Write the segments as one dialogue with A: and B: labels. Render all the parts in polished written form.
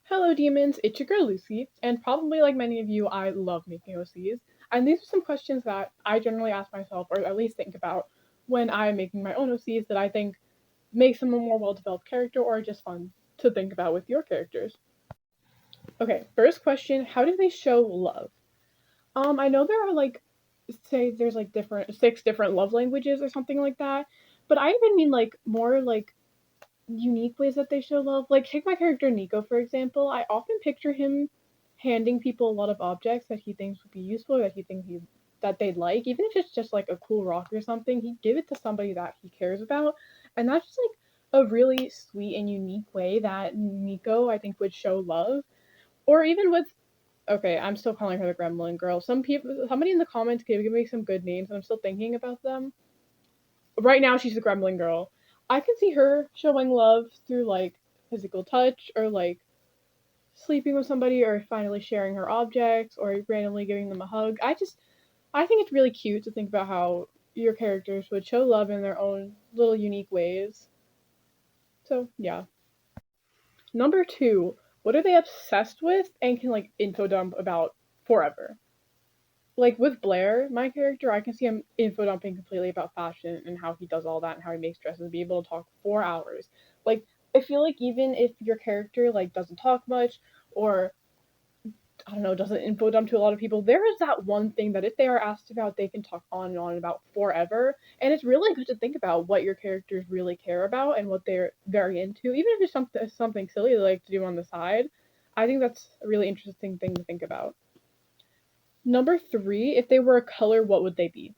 A: Hello, demons. It's your girl Lucy, and probably like many of you, I love making OCs. And these are some questions that I generally ask myself, or at least think about, when I'm making my own OCs that I think makes them a more well-developed character, or just fun to think about with your characters. Okay, first question: how do they show love? I know there are like, say, there's like different six different love languages or something like that, but I even mean like more like unique ways that they show love. Like take my character Nico for example. I often picture him handing people a lot of objects that he thinks would be useful, or that he thinks that they'd like, even if it's just like a cool rock or something. He'd give it to somebody that he cares about, and that's just like a really sweet and unique way that Nico I think would show love. Or even with okay, I'm still calling her the Gremlin Girl. Somebody in the comments give me some good names, and I'm still thinking about them. Right now she's the Gremlin Girl. I can see her showing love through like physical touch, or like sleeping with somebody, or finally sharing her objects, or randomly giving them a hug. I think it's really cute to think about how your characters would show love in their own little unique ways. So yeah. Number two, what are they obsessed with and can like info dump about forever? Like with Blair, my character, I can see him info dumping completely about fashion and how he does all that and how he makes dresses, be able to talk 4 hours. Like I feel like even if your character like doesn't talk much, or I don't know, doesn't info dump to a lot of people, there is that one thing that if they are asked about, they can talk on and on about forever. And it's really good to think about what your characters really care about and what they're very into, even if it's something silly they like to do on the side. I think that's a really interesting thing to think about. Number three, if they were a color, what would they be?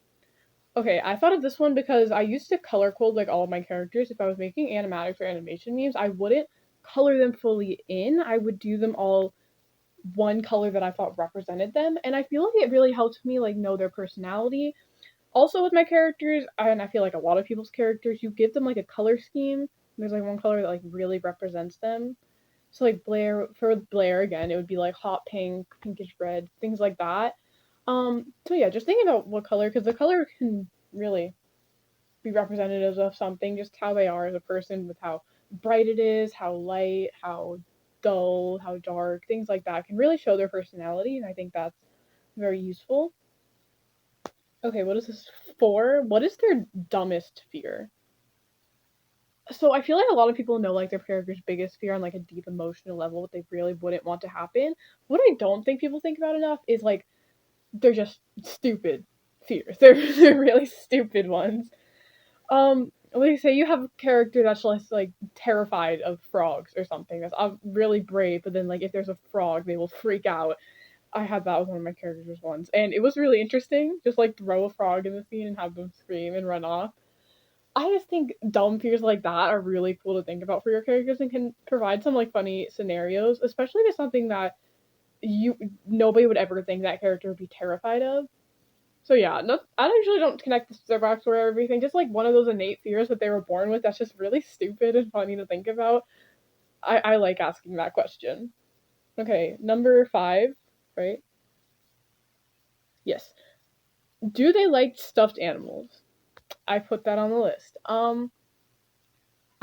A: Okay, I thought of this one because I used to color code like all of my characters. If I was making animatics or animation memes, I wouldn't color them fully in. I would do them all one color that I thought represented them, and I feel like it really helped me like know their personality. Also with my characters, and I feel like a lot of people's characters, you give them like a color scheme. There's like one color that like really represents them. So like Blair, for Blair again, it would be like hot pink, pinkish red, things like that. So yeah, just thinking about what color, because the color can really be representative of something, just how they are as a person, with how bright it is, how light, how dull, how dark, things like that can really show their personality, and I think that's very useful. Okay, what is this for? What is their dumbest fear? So I feel like a lot of people know like their character's biggest fear on like a deep emotional level, what they really wouldn't want to happen. What I don't think people think about enough is like they're just stupid fears. They're really stupid ones. Like say you have a character that's just like terrified of frogs or something. That's really brave, but then like if there's a frog, they will freak out. I had that with one of my characters once, and it was really interesting. Just like throw a frog in the scene and have them scream and run off. I just think dumb fears like that are really cool to think about for your characters and can provide some like funny scenarios, especially if it's something that you nobody would ever think that character would be terrified of. So yeah, no, I usually don't connect this to their backstory or everything. Just like one of those innate fears that they were born with that's just really stupid and funny to think about. I like asking that question. Okay, number five, right? Yes. Do they like stuffed animals? I put that on the list.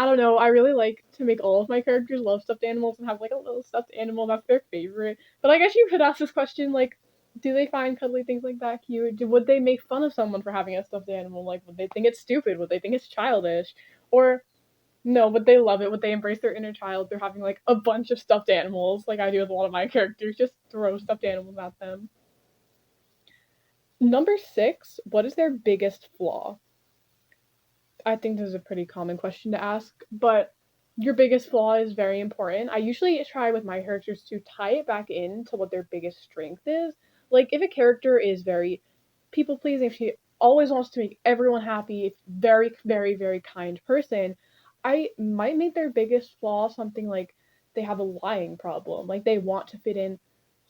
A: I don't know. I really like to make all of my characters love stuffed animals and have like a little stuffed animal that's their favorite. But I guess you could ask this question like, do they find cuddly things like that cute? Would they make fun of someone for having a stuffed animal? Like, would they think it's stupid? Would they think it's childish? Or no, would they love it? Would they embrace their inner child through having like a bunch of stuffed animals, like I do with a lot of my characters? Just throw stuffed animals at them. Number six, what is their biggest flaw? I think this is a pretty common question to ask, but your biggest flaw is very important. I usually try with my characters to tie it back into what their biggest strength is. Like if a character is very people pleasing, if she always wants to make everyone happy, it's very, very, very kind person, I might make their biggest flaw something like they have a lying problem. Like they want to fit in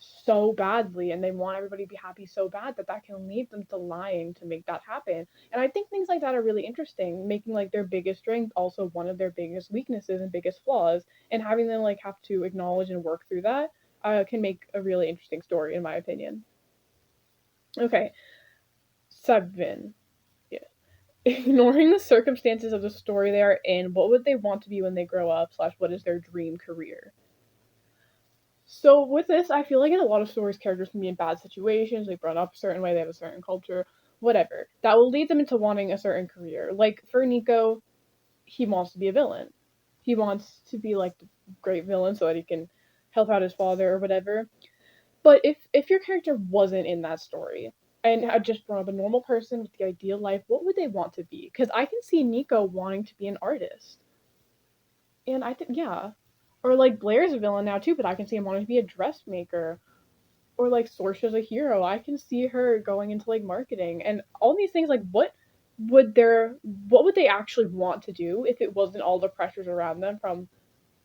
A: so badly and they want everybody to be happy so bad that that can lead them to lying to make that happen. And I think things like that are really interesting, making like their biggest strength also one of their biggest weaknesses and biggest flaws, and having them like have to acknowledge and work through that can make a really interesting story, in my opinion. Okay, seven. Yeah. Ignoring the circumstances of the story they are in, what would they want to be when they grow up? Slash, what is their dream career? So with this, I feel like in a lot of stories, characters can be in bad situations, they brought up a certain way, they have a certain culture, whatever. That will lead them into wanting a certain career. Like for Nico, he wants to be a villain. He wants to be like the great villain so that he can help out his father or whatever. But if your character wasn't in that story and had just grown up a normal person with the ideal life, what would they want to be? Because I can see Nico wanting to be an artist, and I think yeah, or like Blair's a villain now too, but I can see him wanting to be a dressmaker, or like Sorsha's a hero. I can see her going into like marketing and all these things. Like, what would they actually want to do if it wasn't all the pressures around them from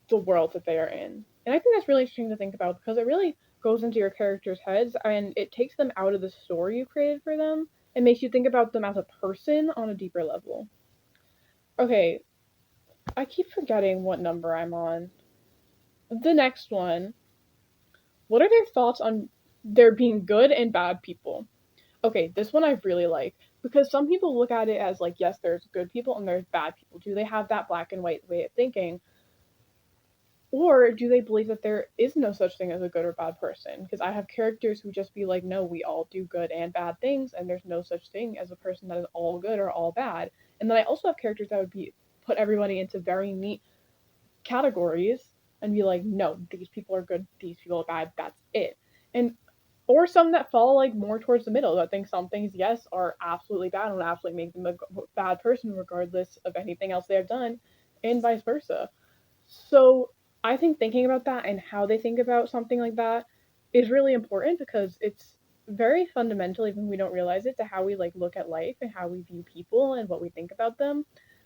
A: the world that they are in? And I think that's really interesting to think about because it really goes into your characters' heads and it takes them out of the story you created for them and makes you think about them as a person on a deeper level. Okay, I keep forgetting what number I'm on. The next one. What are their thoughts on there being good and bad people? Okay, this one I really like because some people look at it as like, yes, there's good people and there's bad people. Do they have that black and white way of thinking? Or do they believe that there is no such thing as a good or bad person? Because I have characters who just be like, no, we all do good and bad things, and there's no such thing as a person that is all good or all bad. And then I also have characters that would be put everybody into very neat categories and be like, no, these people are good, these people are bad, that's it. And or some that fall like more towards the middle that think some things, yes, are absolutely bad and would absolutely make them a bad person regardless of anything else they have done, and vice versa. So I think thinking about that and how they think about something like that is really important because it's very fundamental, even if we don't realize it, to how we like look at life and how we view people and what we think about them.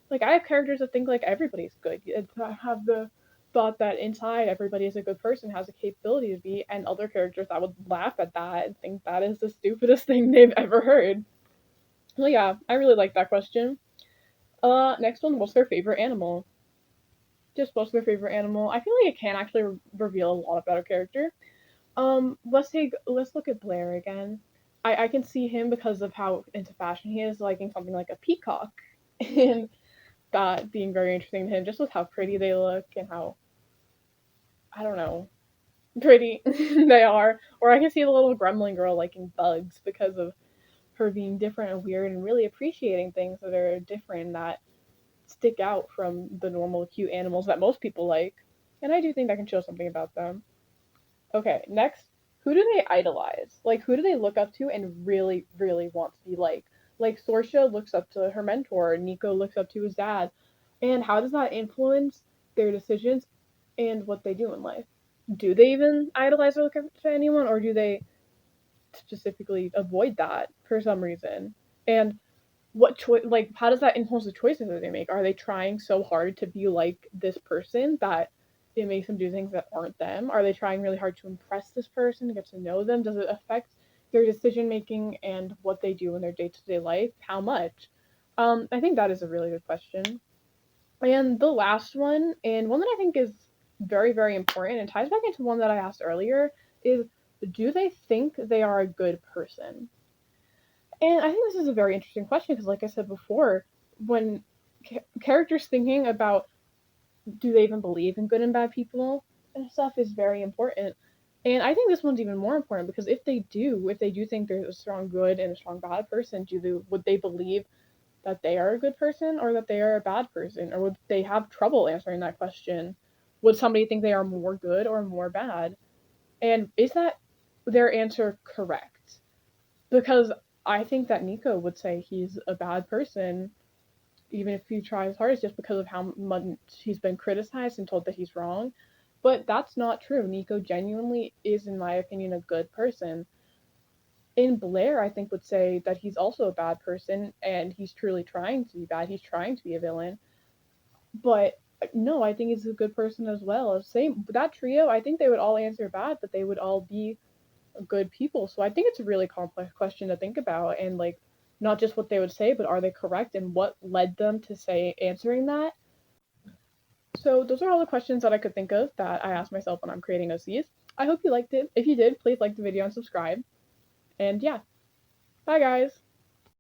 A: Like I have characters that think like everybody's good. I have the thought that inside everybody is a good person, has a capability to be, and other characters that would laugh at that and think that is the stupidest thing they've ever heard. Well, yeah, I really like that question. Next one, what's their favorite animal? Just what's their favorite animal? I feel like it can actually reveal a lot about a character. Let's look at Blair again. I can see him because of how into fashion he is, liking something like a peacock, and that being very interesting to him, just with how pretty they look and how I don't know pretty they are. Or I can see the little gremlin girl liking bugs because of her being different and weird and really appreciating things that are different that stick out from the normal cute animals that most people like. And I do think that can show something about them. Okay, next, who do they idolize? Like, who do they look up to and really, really want to be like? Like, Sorsha looks up to her mentor, Nico looks up to his dad. And how does that influence their decisions and what they do in life? Do they even idolize or look up to anyone, or do they specifically avoid that for some reason? And what choice, like, how does that influence the choices that they make? Are they trying so hard to be like this person that it makes them do things that aren't them? Are they trying really hard to impress this person, to get to know them? Does it affect their decision making and what they do in their day to day life? How much? I think that is a really good question. And the last one, and one that I think is very, very important and ties back into one that I asked earlier, is do they think they are a good person? And I think this is a very interesting question because, like I said before, when characters thinking about do they even believe in good and bad people and stuff is very important. And I think this one's even more important because if they do think there's a strong good and a strong bad person, would they believe that they are a good person or that they are a bad person, or would they have trouble answering that question? Would somebody think they are more good or more bad? And is that their answer correct? Because I think that Nico would say he's a bad person, even if he tries hard, just because of how much he's been criticized and told that he's wrong. But that's not true. Nico genuinely is, in my opinion, a good person. And Blair, I think, would say that he's also a bad person and he's truly trying to be bad. He's trying to be a villain. But no, I think he's a good person as well. Same that trio, I think they would all answer bad, but they would all be good people. So I think it's a really complex question to think about and like not just what they would say, but are they correct and what led them to say answering that. So those are all the questions that I could think of that I ask myself when I'm creating OCs. I hope you liked it. If you did, please like the video and subscribe. And yeah, bye guys.